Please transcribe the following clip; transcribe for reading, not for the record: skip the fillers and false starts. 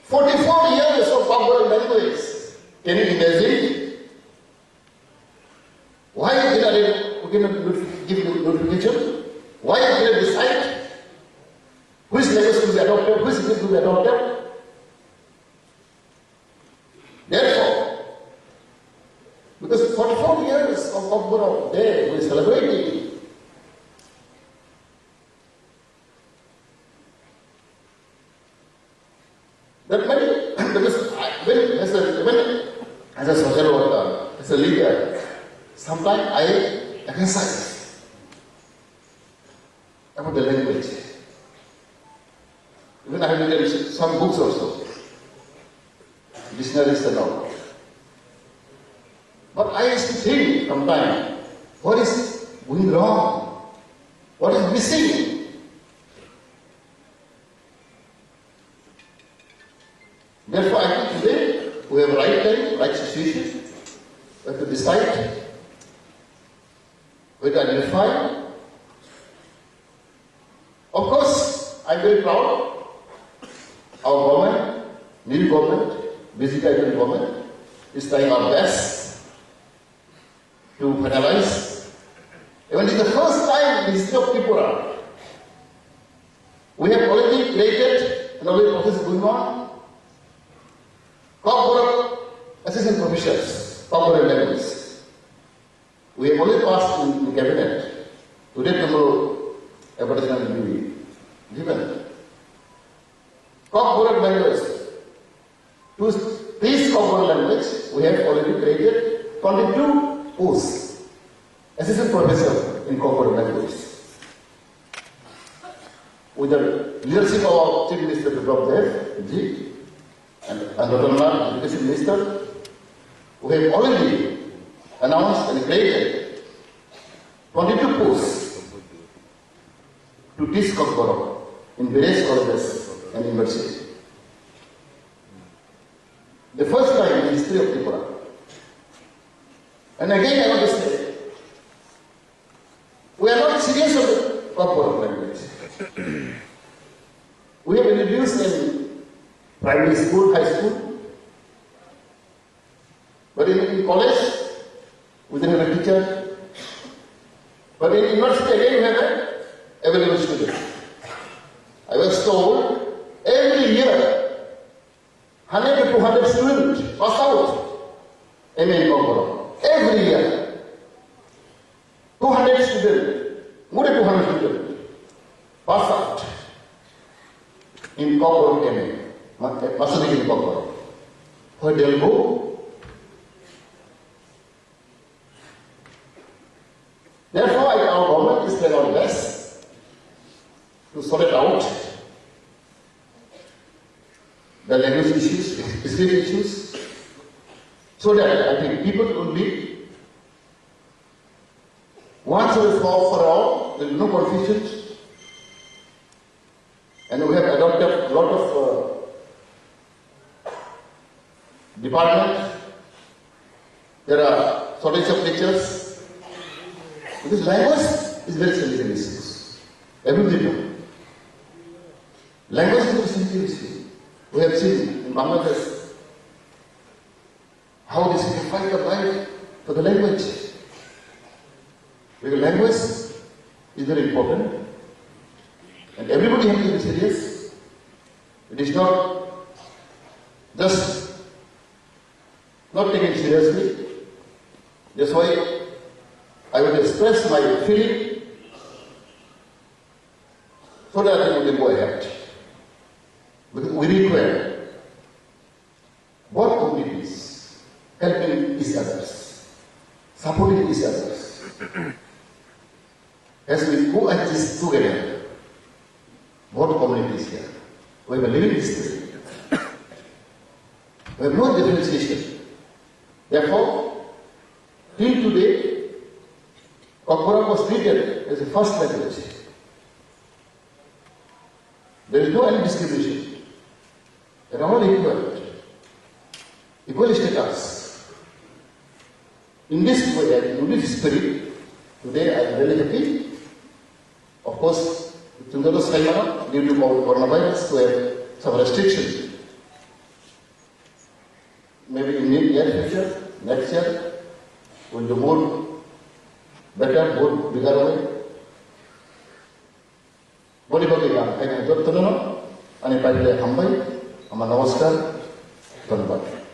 44 years of Kokborok language. Can you imagine? Why we cannot give notification? Why we cannot decide which language to be adopted, which language to be adopted? Therefore, because 44 years of Kokborok Day we are celebrating. That many, because as a social worker, as a leader, sometimes I emphasize about the language. Even I have written some books also, dictionaries and all. But I used to think sometimes, what is going wrong? What is missing? Therefore, I think today we have right time, right situation. We have to decide, we have to identify. Of course, I am very proud. Our government, new government, BJP government, is trying our best to finalize. Even in the first time in the history of Tripura, we have already created and already process going on. Kokborok assistant professors, Kokborok language. We have already passed in the cabinet. Today, tomorrow, advertisement will be given. Kokborok language. To teach Kokborok language, we have already created 22 posts. Assistant professor in Kokborok language. With the leadership of our Chief Minister Kokborok Ji, and Honorable Education Minister, we have already announced and created 22 posts to teach Kokborok in various colleges and universities. The first time in the history of Tripura. And again I want to say, we are not serious about Kokborok language. We have introduced in primary school, high school, but in college, we didn't have a teacher. But in university, again, we have an available student. I was told every year, 100 to 200 students pass out MA in Kokborok. Every year, 200 students, more than 200 students pass out in Kokborok MA. Masuk in Kokborok. Where they'll go. Therefore, our government is trying our best to sort it out. The language issues, skill issues, so that I think people will be once and for all, there is no confusion. And we have adopted a lot of department, there are shortage of teachers. Because language is very sensitive issue. Everybody knows. Language is a very sensitive issue. We have seen in Bangladesh how they sacrifice their life for the language. Because language is very important. And everybody has to be serious. It is not just not taken seriously. That's why I will express my feeling so that I can go ahead. Because we require both communities helping each others, supporting each others. As we go at this together, both communities here, we have a living history. We have no differentiation. Therefore, till today, Kokborok was treated as a first language. There is no any discrimination. They are all equal. Equal status. In this way, in this spirit, today I am very happy. Of course, due to coronavirus, we have some restrictions. maybe in near future, next year, will do more better, more bigger way. Body body yang, I can do it. Ani pakai hambai, ama namaskar, धन्यवाद.